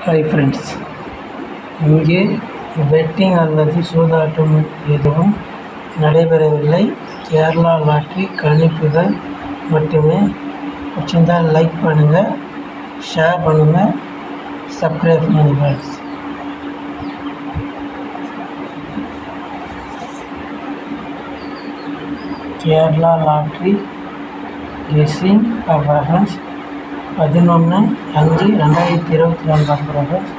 Hi friends, இங்கே bedding அல்லது சூதாட்டம் எதுவும் நடைபெறவில்லை. கேரளா லாட்டரி கணிப்புகள் மட்டுமே. பிடிச்சிருந்தால் லைக் பண்ணுங்கள், ஷேர் பண்ணுங்கள், சப்ஸ்கிரைப் பண்ணுங்கள் friends. Kerala lottery guessing friends 11/5/2024 friends.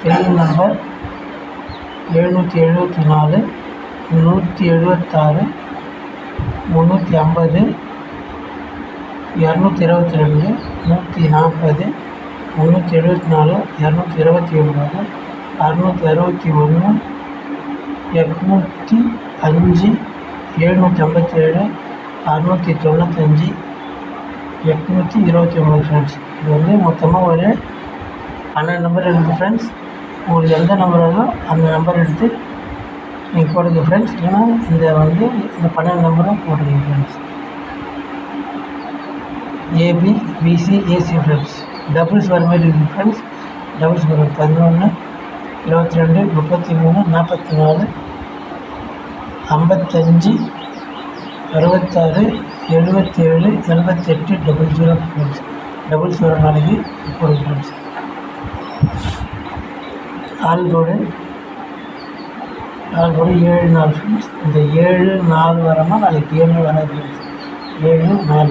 Telugu number 774, 176, 350, 222, 140, 374, 229, 661, 805, 757, 695, 829 friends. இது வந்து மொத்தமாக ஒரு 12 நம்பர் இருக்குது ஃப்ரெண்ட்ஸ். உங்களுக்கு எந்த நம்பர் வேணும் அந்த நம்பர் எடுத்து நீங்கள் போடுங்க ஃப்ரெண்ட்ஸ். இல்லைனா இந்த 12 நம்பரும் போடுங்க friends. AB, BC, AC friends. Doubles வர மாதிரி இருக்குது ஃப்ரெண்ட்ஸ். டபுள்ஸ் வரும் 11, 22, 33, 44, 55, 66, 77, 78, 00 ஃப்ரெண்ட்ஸ். டபுள்ஸ் வர நாளைக்கு போடுங்க ஃப்ரெண்ட்ஸ். ஆல்போர்டு 7 4 ஃப்ரெண்ட்ஸ். இந்த 7 4 வரமா நாளைக்கு 7 வராது ஃப்ரெண்ட்ஸ். 7 4